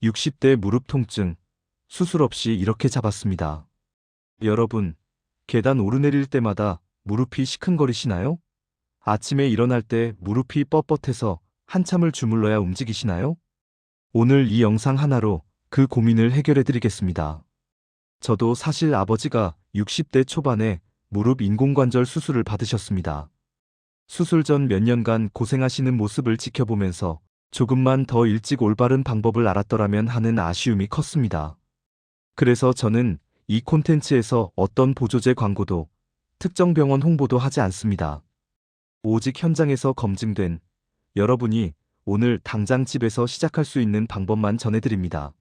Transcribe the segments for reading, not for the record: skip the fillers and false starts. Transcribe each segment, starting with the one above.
60대 무릎 통증, 수술 없이 이렇게 잡았습니다. 여러분, 계단 오르내릴 때마다 무릎이 시큰거리시나요? 아침에 일어날 때 무릎이 뻣뻣해서 한참을 주물러야 움직이시나요? 오늘 이 영상 하나로 그 고민을 해결해 드리겠습니다. 저도 사실 아버지가 60대 초반에 무릎 인공관절 수술을 받으셨습니다. 수술 전 몇 년간 고생하시는 모습을 지켜보면서 조금만 더 일찍 올바른 방법을 알았더라면 하는 아쉬움이 컸습니다. 그래서 저는 이 콘텐츠에서 어떤 보조제 광고도 특정 병원 홍보도 하지 않습니다. 오직 현장에서 검증된 여러분이 오늘 당장 집에서 시작할 수 있는 방법만 전해드립니다.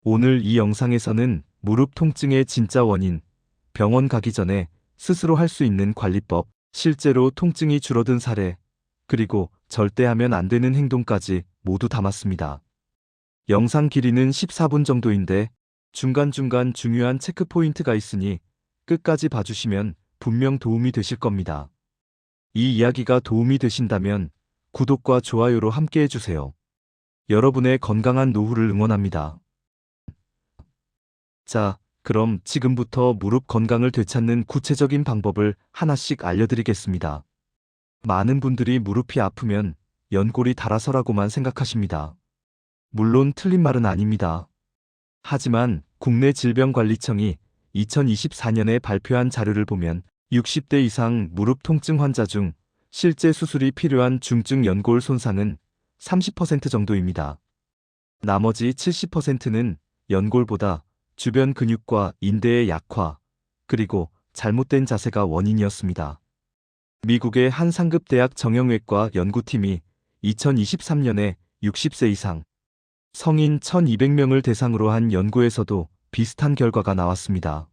오늘 이 영상에서는 무릎 통증의 진짜 원인, 병원 가기 전에 스스로 할 수 있는 관리법, 실제로 통증이 줄어든 사례, 그리고 절대 하면 안 되는 행동까지 모두 담았습니다. 영상 길이는 14분 정도인데 중간중간 중요한 체크 포인트가 있으니 끝까지 봐주시면 분명 도움이 되실 겁니다. 이 이야기가 도움이 되신다면 구독과 좋아요로 함께 해주세요. 여러분의 건강한 노후를 응원합니다. 자, 그럼 지금부터 무릎 건강을 되찾는 구체적인 방법을 하나씩 알려드리겠습니다. 많은 분들이 무릎이 아프면 연골이 닳아서라고만 생각하십니다. 물론 틀린 말은 아닙니다. 하지만 국내 질병관리청이 2024년에 발표한 자료를 보면 60대 이상 무릎 통증 환자 중 실제 수술이 필요한 중증 연골 손상은 30% 정도입니다. 나머지 70%는 연골보다 주변 근육과 인대의 약화, 그리고 잘못된 자세가 원인이었습니다. 미국의 한 상급 대학 정형외과 연구팀이 2023년에 60세 이상 성인 1200명을 대상으로 한 연구에서도 비슷한 결과가 나왔습니다.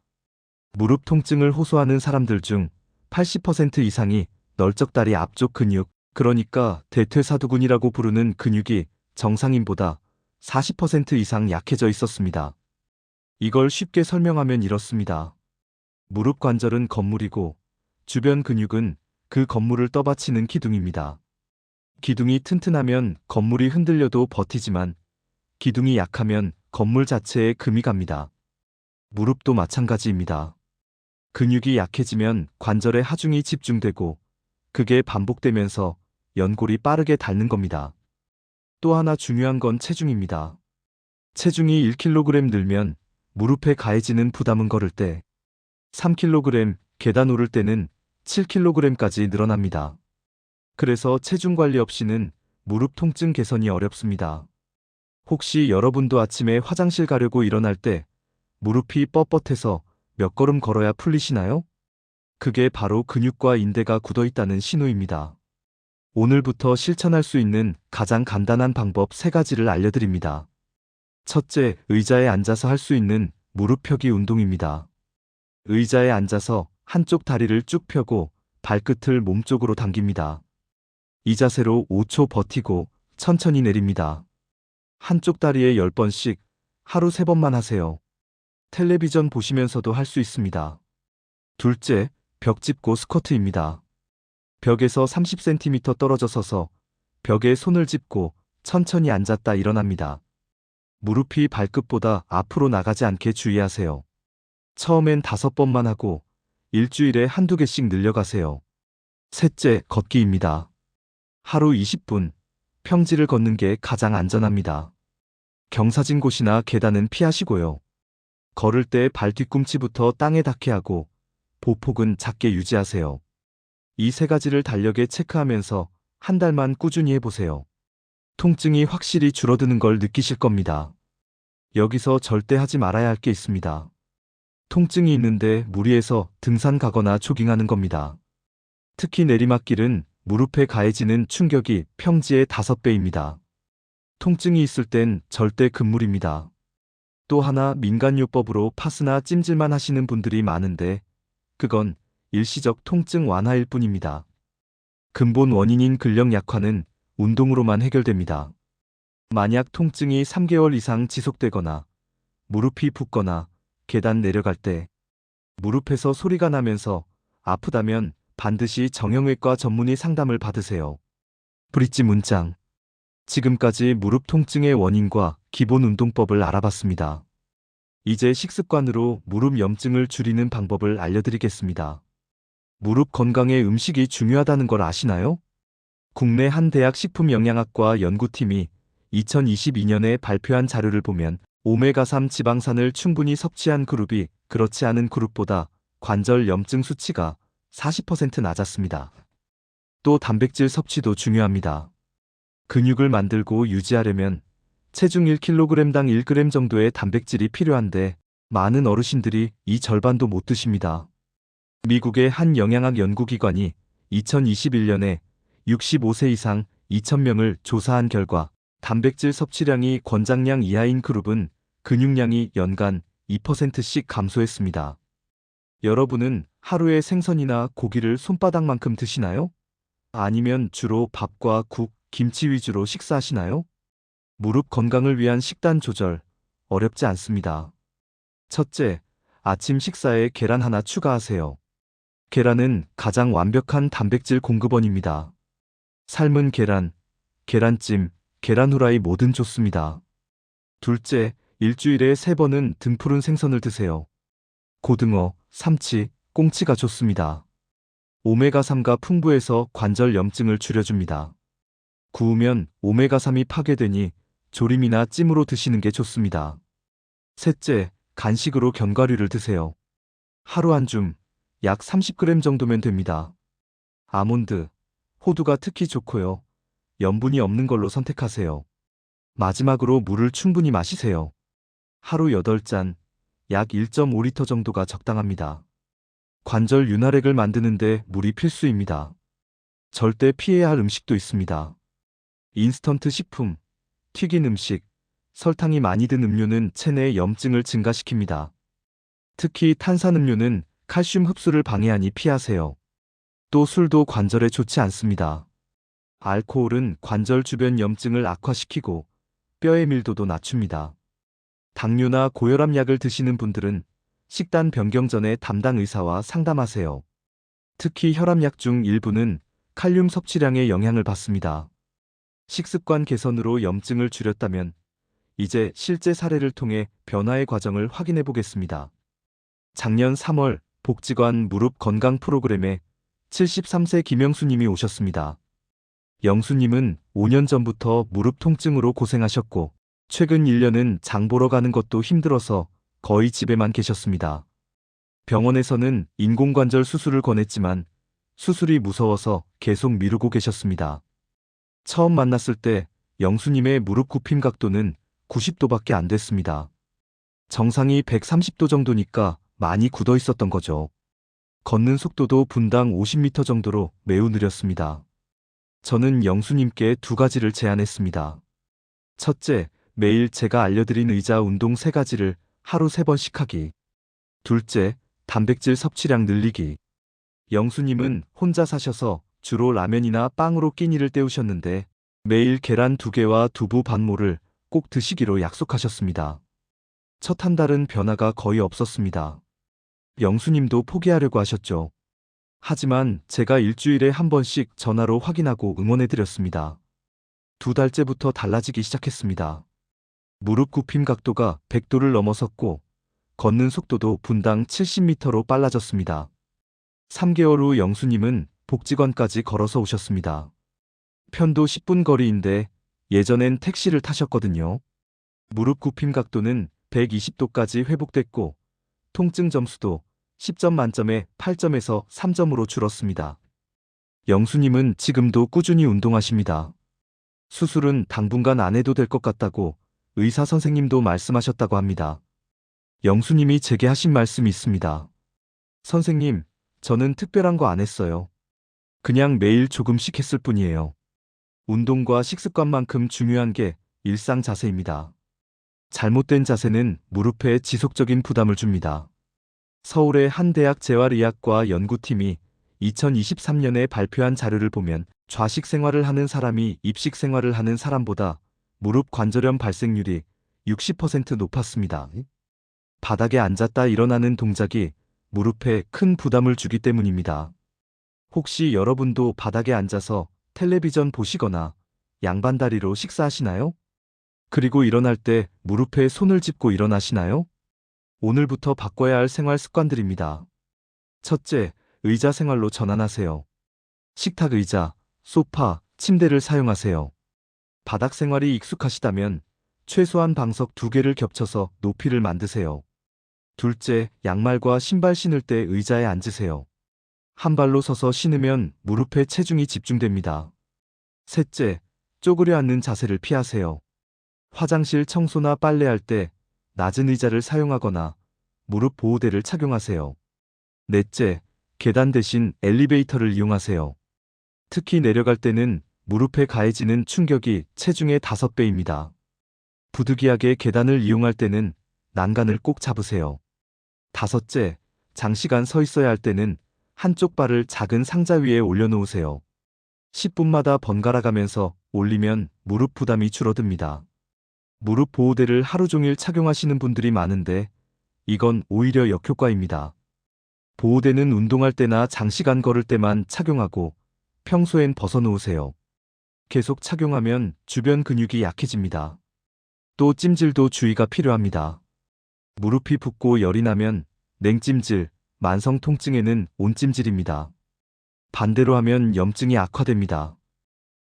무릎 통증을 호소하는 사람들 중 80% 이상이 널쩍다리 앞쪽 근육, 그러니까 대퇴사두근이라고 부르는 근육이 정상인보다 40% 이상 약해져 있었습니다. 이걸 쉽게 설명하면 이렇습니다. 무릎 관절은 건물이고 주변 근육은 그 건물을 떠받치는 기둥입니다. 기둥이 튼튼하면 건물이 흔들려도 버티지만 기둥이 약하면 건물 자체에 금이 갑니다. 무릎도 마찬가지입니다. 근육이 약해지면 관절에 하중이 집중되고 그게 반복되면서 연골이 빠르게 닳는 겁니다. 또 하나 중요한 건 체중입니다. 체중이 1kg 늘면 무릎에 가해지는 부담은 걸을 때 3kg, 계단 오를 때는 7kg까지 늘어납니다. 그래서 체중 관리 없이는 무릎 통증 개선이 어렵습니다. 혹시 여러분도 아침에 화장실 가려고 일어날 때 무릎이 뻣뻣해서 몇 걸음 걸어야 풀리시나요? 그게 바로 근육과 인대가 굳어 있다는 신호입니다. 오늘부터 실천할 수 있는 가장 간단한 방법 3가지를 알려드립니다. 첫째, 의자에 앉아서 할 수 있는 무릎 펴기 운동입니다. 의자에 앉아서 한쪽 다리를 쭉 펴고 발끝을 몸쪽으로 당깁니다. 이 자세로 5초 버티고 천천히 내립니다. 한쪽 다리에 10번씩 하루 3번만 하세요. 텔레비전 보시면서도 할 수 있습니다. 둘째, 벽 짚고 스쿼트입니다. 벽에서 30cm 떨어져 서서 벽에 손을 짚고 천천히 앉았다 일어납니다. 무릎이 발끝보다 앞으로 나가지 않게 주의하세요. 처음엔 5번만 하고 일주일에 한두 개씩 늘려가세요. 셋째, 걷기입니다. 하루 20분, 평지를 걷는 게 가장 안전합니다. 경사진 곳이나 계단은 피하시고요. 걸을 때 발 뒤꿈치부터 땅에 닿게 하고 보폭은 작게 유지하세요. 이 3가지를 달력에 체크하면서 한 달만 꾸준히 해보세요. 통증이 확실히 줄어드는 걸 느끼실 겁니다. 여기서 절대 하지 말아야 할 게 있습니다. 통증이 있는데 무리해서 등산 가거나 조깅하는 겁니다. 특히 내리막길은 무릎에 가해지는 충격이 평지의 5배입니다. 통증이 있을 땐 절대 금물입니다. 또 하나 민간요법으로 파스나 찜질만 하시는 분들이 많은데 그건 일시적 통증 완화일 뿐입니다. 근본 원인인 근력 약화는 운동으로만 해결됩니다. 만약 통증이 3개월 이상 지속되거나 무릎이 붓거나 계단 내려갈 때 무릎에서 소리가 나면서 아프다면 반드시 정형외과 전문의 상담을 받으세요. 브릿지 문장. 지금까지 무릎 통증의 원인과 기본 운동법을 알아봤습니다. 이제 식습관으로 무릎 염증을 줄이는 방법을 알려드리겠습니다. 무릎 건강에 음식이 중요하다는 걸 아시나요? 국내 한 대학 식품영양학과 연구팀이 2022년에 발표한 자료를 보면 오메가3 지방산을 충분히 섭취한 그룹이 그렇지 않은 그룹보다 관절 염증 수치가 40% 낮았습니다. 또 단백질 섭취도 중요합니다. 근육을 만들고 유지하려면 체중 1kg당 1g 정도의 단백질이 필요한데 많은 어르신들이 이 절반도 못 드십니다. 미국의 한 영양학 연구기관이 2021년에 65세 이상 2,000명을 조사한 결과 단백질 섭취량이 권장량 이하인 그룹은 근육량이 연간 2%씩 감소했습니다. 여러분은 하루에 생선이나 고기를 손바닥만큼 드시나요? 아니면 주로 밥과 국, 김치 위주로 식사하시나요? 무릎 건강을 위한 식단 조절, 어렵지 않습니다. 첫째, 아침 식사에 계란 하나 추가하세요. 계란은 가장 완벽한 단백질 공급원입니다. 삶은 계란, 계란찜, 계란 후라이 뭐든 좋습니다. 둘째, 일주일에 3번은 등푸른 생선을 드세요. 고등어, 삼치, 꽁치가 좋습니다. 오메가3가 풍부해서 관절 염증을 줄여줍니다. 구우면 오메가3이 파괴되니 조림이나 찜으로 드시는 게 좋습니다. 셋째, 간식으로 견과류를 드세요. 하루 한 줌, 약 30g 정도면 됩니다. 아몬드, 호두가 특히 좋고요. 염분이 없는 걸로 선택하세요. 마지막으로 물을 충분히 마시세요. 하루 8잔, 약 1.5리터 정도가 적당합니다. 관절 윤활액을 만드는데 물이 필수입니다. 절대 피해야 할 음식도 있습니다. 인스턴트 식품, 튀긴 음식, 설탕이 많이 든 음료는 체내 염증을 증가시킵니다. 특히 탄산음료는 칼슘 흡수를 방해하니 피하세요. 또 술도 관절에 좋지 않습니다. 알코올은 관절 주변 염증을 악화시키고 뼈의 밀도도 낮춥니다. 당뇨나 고혈압 약을 드시는 분들은 식단 변경 전에 담당 의사와 상담하세요. 특히 혈압약 중 일부는 칼륨 섭취량의 영향을 받습니다. 식습관 개선으로 염증을 줄였다면 이제 실제 사례를 통해 변화의 과정을 확인해 보겠습니다. 작년 3월 복지관 무릎 건강 프로그램에 73세 김영수님이 오셨습니다. 영수님은 5년 전부터 무릎 통증으로 고생하셨고 최근 1년은 장 보러 가는 것도 힘들어서 거의 집에만 계셨습니다. 병원에서는 인공관절 수술을 권했지만 수술이 무서워서 계속 미루고 계셨습니다. 처음 만났을 때 영수님의 무릎 굽힘 각도는 90도밖에 안 됐습니다. 정상이 130도 정도니까 많이 굳어 있었던 거죠. 걷는 속도도 분당 50m 정도로 매우 느렸습니다. 저는 영수님께 2가지를 제안했습니다. 첫째, 매일 제가 알려드린 의자 운동 3가지를 하루 3번씩 하기. 둘째, 단백질 섭취량 늘리기. 영수님은 혼자 사셔서 주로 라면이나 빵으로 끼니를 때우셨는데 매일 계란 2개와 두부 반모를 꼭 드시기로 약속하셨습니다. 첫 한 달은 변화가 거의 없었습니다. 영수님도 포기하려고 하셨죠. 하지만 제가 일주일에 한 번씩 전화로 확인하고 응원해드렸습니다. 2달째부터 달라지기 시작했습니다. 무릎 굽힘 각도가 100도를 넘어섰고 걷는 속도도 분당 70m로 빨라졌습니다. 3개월 후 영수님은 복지관까지 걸어서 오셨습니다. 편도 10분 거리인데 예전엔 택시를 타셨거든요. 무릎 굽힘 각도는 120도까지 회복됐고 통증 점수도 10점 만점에 8점에서 3점으로 줄었습니다. 영수님은 지금도 꾸준히 운동하십니다. 수술은 당분간 안 해도 될 것 같다고 의사 선생님도 말씀하셨다고 합니다. 영수님이 제게 하신 말씀이 있습니다. 선생님, 저는 특별한 거 안 했어요. 그냥 매일 조금씩 했을 뿐이에요. 운동과 식습관만큼 중요한 게 일상 자세입니다. 잘못된 자세는 무릎에 지속적인 부담을 줍니다. 서울의 한 대학 재활의학과 연구팀이 2023년에 발표한 자료를 보면 좌식 생활을 하는 사람이 입식 생활을 하는 사람보다 무릎 관절염 발생률이 60% 높았습니다. 바닥에 앉았다 일어나는 동작이 무릎에 큰 부담을 주기 때문입니다. 혹시 여러분도 바닥에 앉아서 텔레비전 보시거나 양반다리로 식사하시나요? 그리고 일어날 때 무릎에 손을 짚고 일어나시나요? 오늘부터 바꿔야 할 생활 습관들입니다. 첫째, 의자 생활로 전환하세요. 식탁 의자, 소파, 침대를 사용하세요. 바닥 생활이 익숙하시다면 최소한 방석 2개를 겹쳐서 높이를 만드세요. 둘째, 양말과 신발 신을 때 의자에 앉으세요. 한 발로 서서 신으면 무릎에 체중이 집중됩니다. 셋째, 쪼그려 앉는 자세를 피하세요. 화장실 청소나 빨래할 때 낮은 의자를 사용하거나 무릎 보호대를 착용하세요. 넷째, 계단 대신 엘리베이터를 이용하세요. 특히 내려갈 때는 무릎에 가해지는 충격이 체중의 5배입니다. 부득이하게 계단을 이용할 때는 난간을 꼭 잡으세요. 다섯째, 장시간 서 있어야 할 때는 한쪽 발을 작은 상자 위에 올려놓으세요. 10분마다 번갈아 가면서 올리면 무릎 부담이 줄어듭니다. 무릎 보호대를 하루 종일 착용하시는 분들이 많은데 이건 오히려 역효과입니다. 보호대는 운동할 때나 장시간 걸을 때만 착용하고 평소엔 벗어놓으세요. 계속 착용하면 주변 근육이 약해집니다. 또 찜질도 주의가 필요합니다. 무릎이 붓고 열이 나면 냉찜질, 만성 통증에는 온찜질입니다. 반대로 하면 염증이 악화됩니다.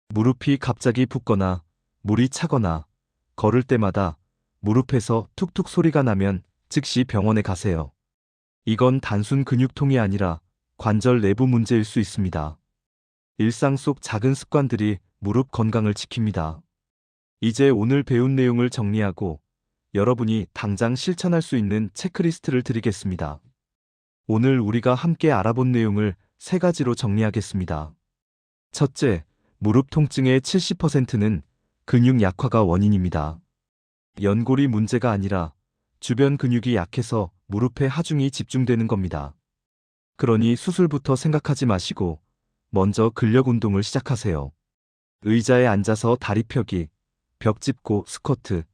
무릎이 갑자기 붓거나 물이 차거나 걸을 때마다 무릎에서 툭툭 소리가 나면 즉시 병원에 가세요. 이건 단순 근육통이 아니라 관절 내부 문제일 수 있습니다. 일상 속 작은 습관들이 무릎 건강을 지킵니다. 이제 오늘 배운 내용을 정리하고 여러분이 당장 실천할 수 있는 체크리스트를 드리겠습니다. 오늘 우리가 함께 알아본 내용을 3가지로 정리하겠습니다. 첫째, 무릎 통증의 70%는 근육 약화가 원인입니다. 연골이 문제가 아니라 주변 근육이 약해서 무릎에 하중이 집중되는 겁니다. 그러니 수술부터 생각하지 마시고 먼저 근력 운동을 시작하세요. 의자에 앉아서 다리 펴기, 벽 짚고 스쿼트,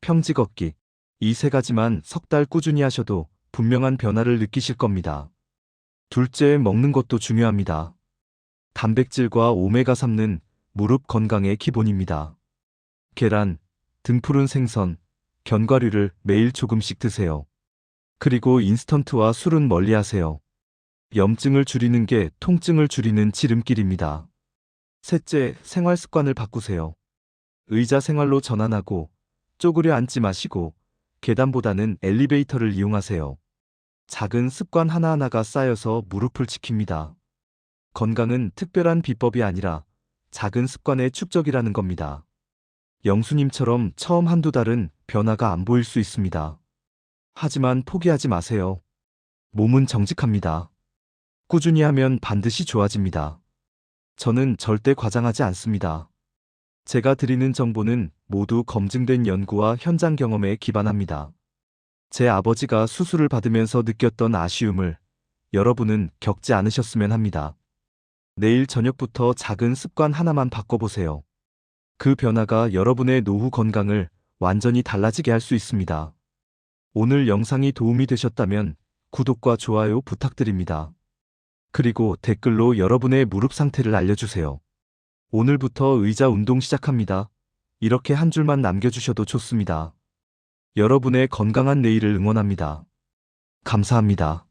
평지 걷기, 이 3가지만 석 달 꾸준히 하셔도 분명한 변화를 느끼실 겁니다. 둘째, 먹는 것도 중요합니다. 단백질과 오메가3는 무릎 건강의 기본입니다. 계란, 등푸른 생선, 견과류를 매일 조금씩 드세요. 그리고 인스턴트와 술은 멀리하세요. 염증을 줄이는 게 통증을 줄이는 지름길입니다. 셋째, 생활 습관을 바꾸세요. 의자 생활로 전환하고 쪼그려 앉지 마시고 계단보다는 엘리베이터를 이용하세요. 작은 습관 하나하나가 쌓여서 무릎을 지킵니다. 건강은 특별한 비법이 아니라 작은 습관의 축적이라는 겁니다. 영수님처럼 처음 한두 달은 변화가 안 보일 수 있습니다. 하지만 포기하지 마세요. 몸은 정직합니다. 꾸준히 하면 반드시 좋아집니다. 저는 절대 과장하지 않습니다. 제가 드리는 정보는 모두 검증된 연구와 현장 경험에 기반합니다. 제 아버지가 수술을 받으면서 느꼈던 아쉬움을 여러분은 겪지 않으셨으면 합니다. 내일 저녁부터 작은 습관 하나만 바꿔보세요. 그 변화가 여러분의 노후 건강을 완전히 달라지게 할 수 있습니다. 오늘 영상이 도움이 되셨다면 구독과 좋아요 부탁드립니다. 그리고 댓글로 여러분의 무릎 상태를 알려주세요. 오늘부터 의자 운동 시작합니다. 이렇게 한 줄만 남겨주셔도 좋습니다. 여러분의 건강한 내일을 응원합니다. 감사합니다.